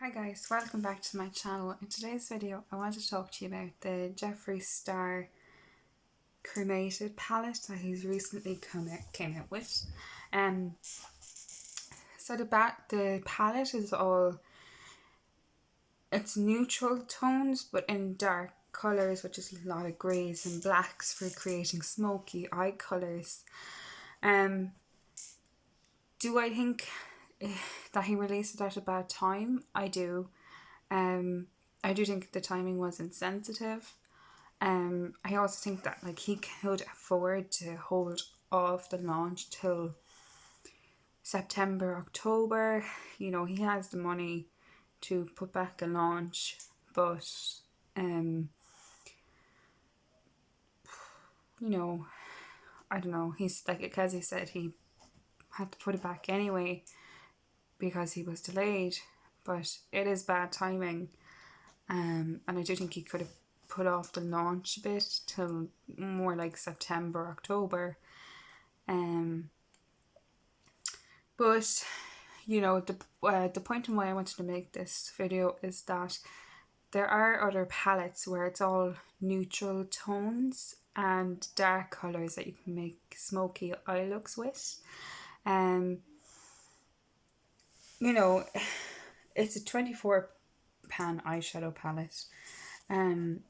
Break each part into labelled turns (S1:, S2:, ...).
S1: Hi guys, welcome back to my channel. In today's video I want to talk to you about the Jeffree Star Cremated palette that he's recently came out with. So the palette is it's neutral tones but in dark colours, which is a lot of greys and blacks for creating smoky eye colours. Do I think that he released it at a bad time? I do. I do think the timing was insensitive. I also think that he could afford to hold off the launch till September, October. You know, he has the money to put back a launch, but you know, I don't know. He's because he said he had to put it back anyway because he was delayed, but it is bad timing. And I do think he could have put off the launch a bit till more like September, October. But you know, the point in why I wanted to make this video is that there are other palettes where it's all neutral tones and dark colours that you can make smoky eye looks with. You know, it's a 24 pan eyeshadow palette. And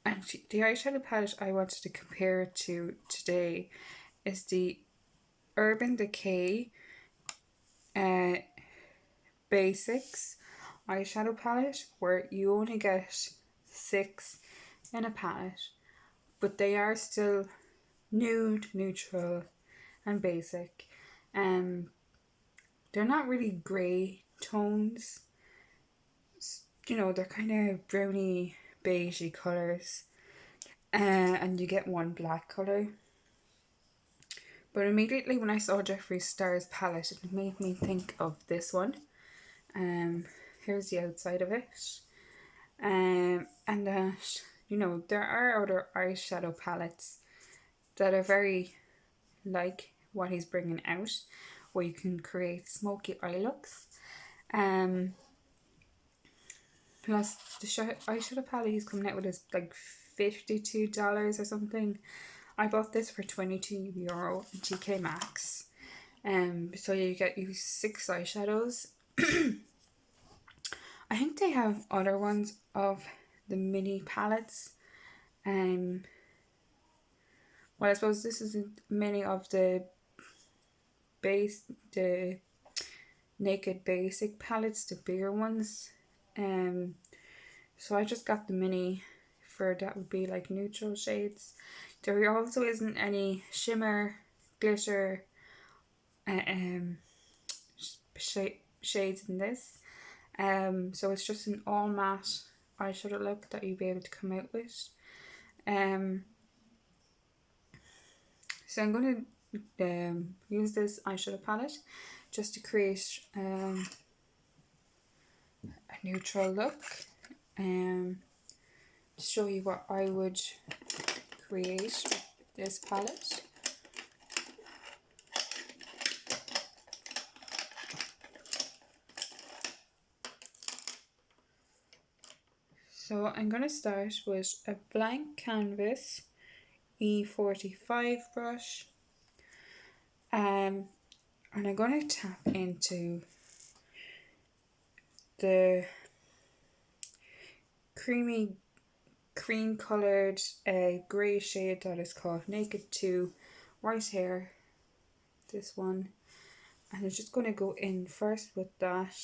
S1: the eyeshadow palette I wanted to compare it to today is the Urban Decay Basics eyeshadow palette, where you only get 6 in a palette, but they are still nude, neutral and basic. They're not really grey tones. You know, they're kind of browny, beigey colours, and you get one black colour. But immediately when I saw Jeffree Star's palette, it made me think of this one. Here's the outside of it. And that, you know, there are other eyeshadow palettes that are very like what he's bringing out, where you can create smoky eye looks. Plus the eyeshadow palette he's coming out with is like $52 or something. I bought this for €22 in TK Maxx. So you get 6 eyeshadows. I think they have other ones of the mini palettes. Well, I suppose this is a mini of the Naked Basic palettes, the bigger ones. So I just got the mini for that would be like neutral shades. There also isn't any shimmer, glitter shades in this. So it's just an all matte eyeshadow look that you'll be able to come out with. So I'm going to use this eyeshadow palette just to create a neutral look, to show you what I would create with this palette. So I'm going to start with a blank canvas E45 brush, and I'm going to tap into the cream coloured grey shade that is called Naked 2 right here, this one, and I'm just going to go in first with that.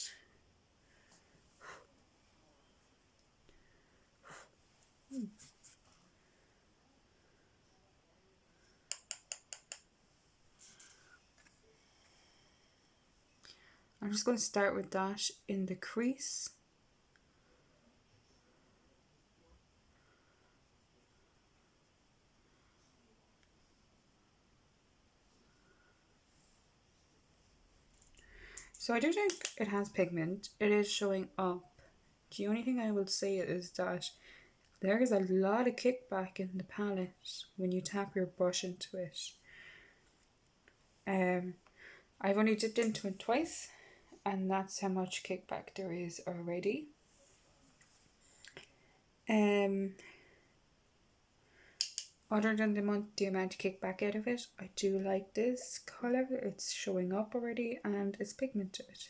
S1: I'm just going to start with that in the crease. So I do think it has pigment. It is showing up. The only thing I will say is that there is a lot of kickback in the palette when you tap your brush into it. I've only dipped into it twice, And that's how much kickback there is already. Other than the amount of kickback out of it, I do like this colour. It's showing up already and it's pigmented.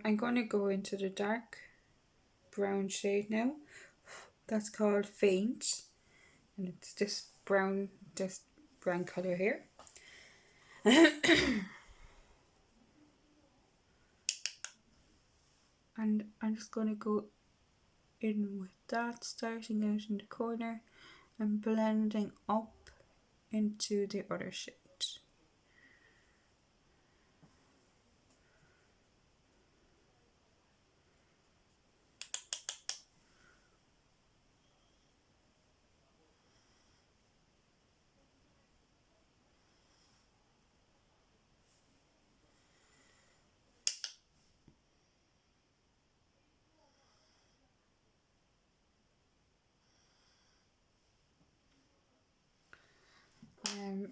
S1: I'm going to go into the dark brown shade now. That's called Faint, and it's this brown colour here. And I'm just going to go in with that, starting out in the corner and blending up into the other shade.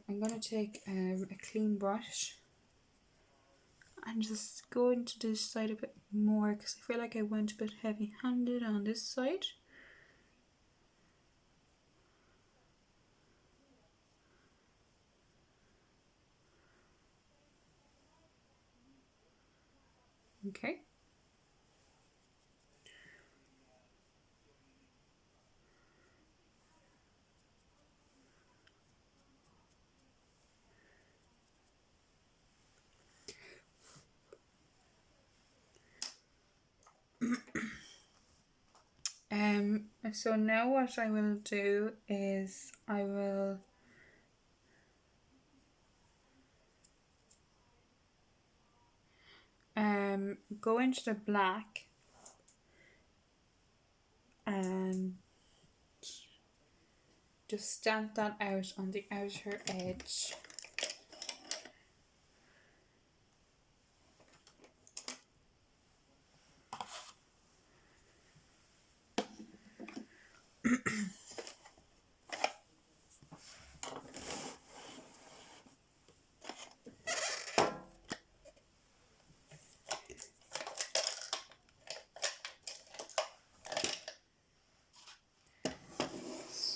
S1: I'm going to take a clean brush and just go into this side a bit more because I feel like I went a bit heavy handed on this side. Okay. So now what I will do is I will go into the black and just stamp that out on the outer edge.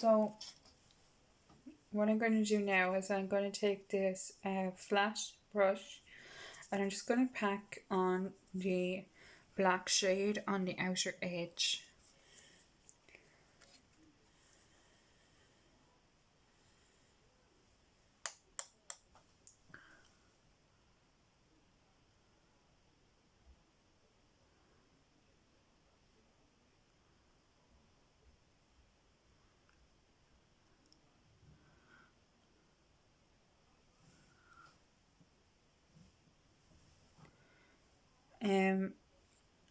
S1: So what I'm going to do now is I'm going to take this flat brush and I'm just going to pack on the black shade on the outer edge.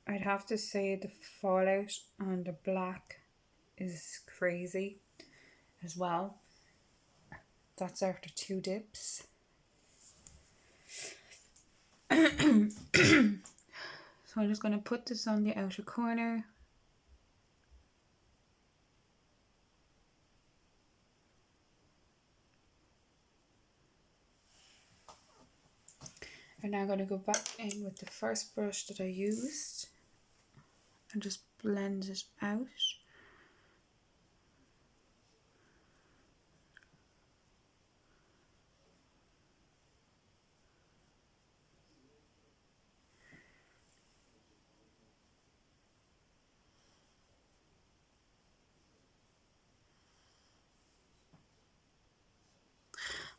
S1: I'd have to say the fallout on the black is crazy as well. That's after 2 dips. So I'm just going to put this on the outer corner. And now I'm going to go back in with the first brush that I used and just blend it out.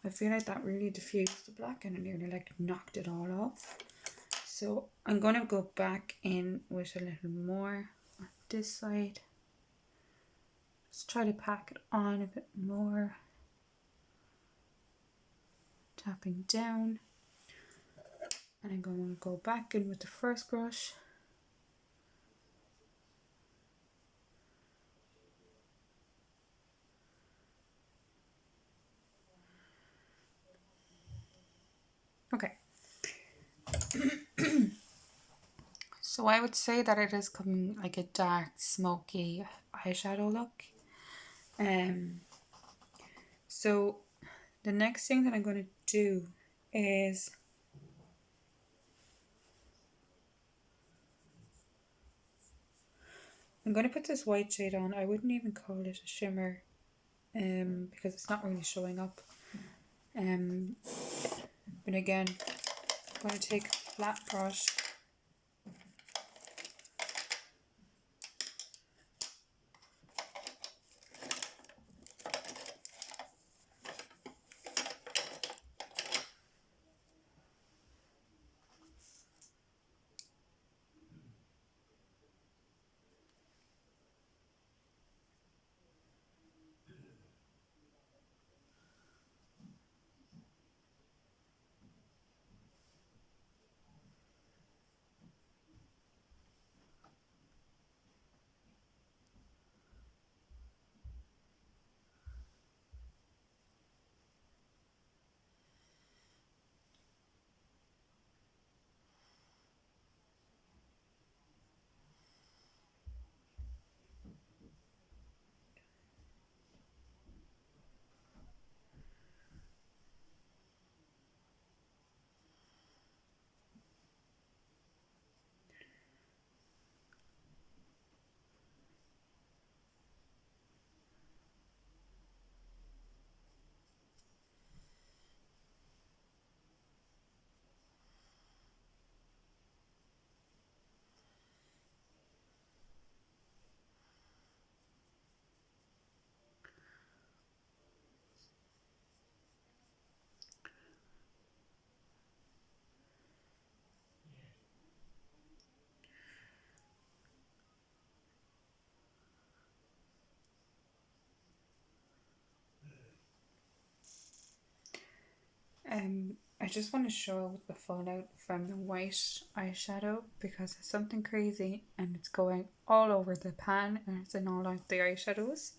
S1: I feel like that really diffused the black and it nearly like knocked it all off. So I'm going to go back in with a little more on this side. Just try to pack it on a bit more. Tapping down. And I'm going to go back in with the first brush. Okay. So I would say that it is coming like a dark, smoky eyeshadow look. So the next thing that I'm going to do is I'm going to put this white shade on. I wouldn't even call it a shimmer because it's not really showing up. But again, I'm going to take a flat brush. I just want to show the fallout from the white eyeshadow because it's something crazy and it's going all over the pan and it's in all of the eyeshadows.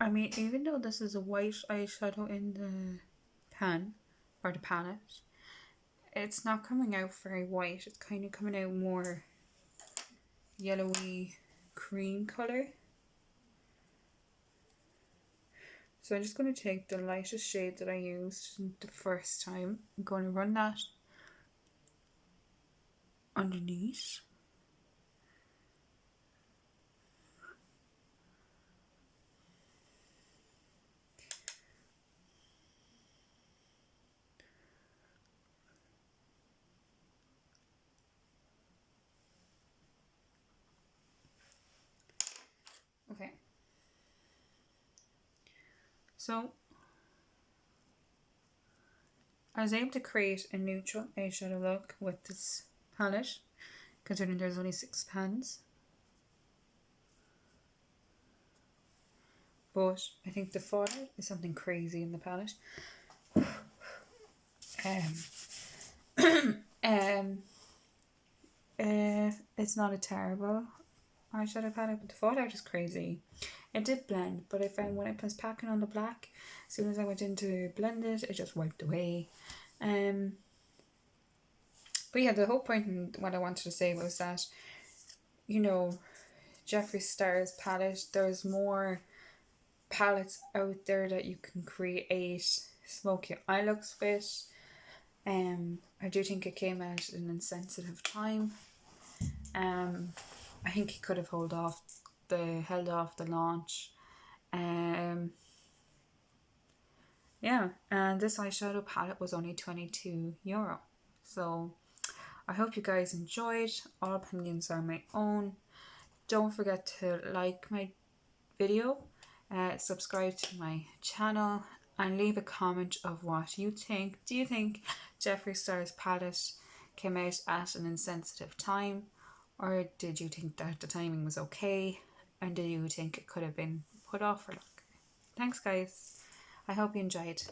S1: I mean, even though this is a white eyeshadow in the pan or the palette, it's not coming out very white. It's kind of coming out more yellowy cream color. So I'm just going to take the lightest shade that I used the first time. I'm going to run that underneath. Okay. So I was able to create a neutral eyeshadow look with this palette, considering there's only 6 pans. But I think the fallout is something crazy in the palette. It's not a terrible eyeshadow palette, but the fallout is crazy. It did blend, but I found when I was packing on the black, as soon as I went in to blend it, it just wiped away. But yeah, the whole point in what I wanted to say was that, you know, Jeffree Star's palette, there's more palettes out there that you can create smoky eye looks with. I do think it came at an insensitive time. I think he could have held off the launch. Yeah, and this eyeshadow palette was only €22. So I hope you guys enjoyed. All opinions are my own. Don't forget to like my video, subscribe to my channel, and leave a comment of what you think. Do you think Jeffree Star's palette came out at an insensitive time, or did you think that the timing was okay, and do you think it could have been put off for longer? Thanks guys, I hope you enjoyed.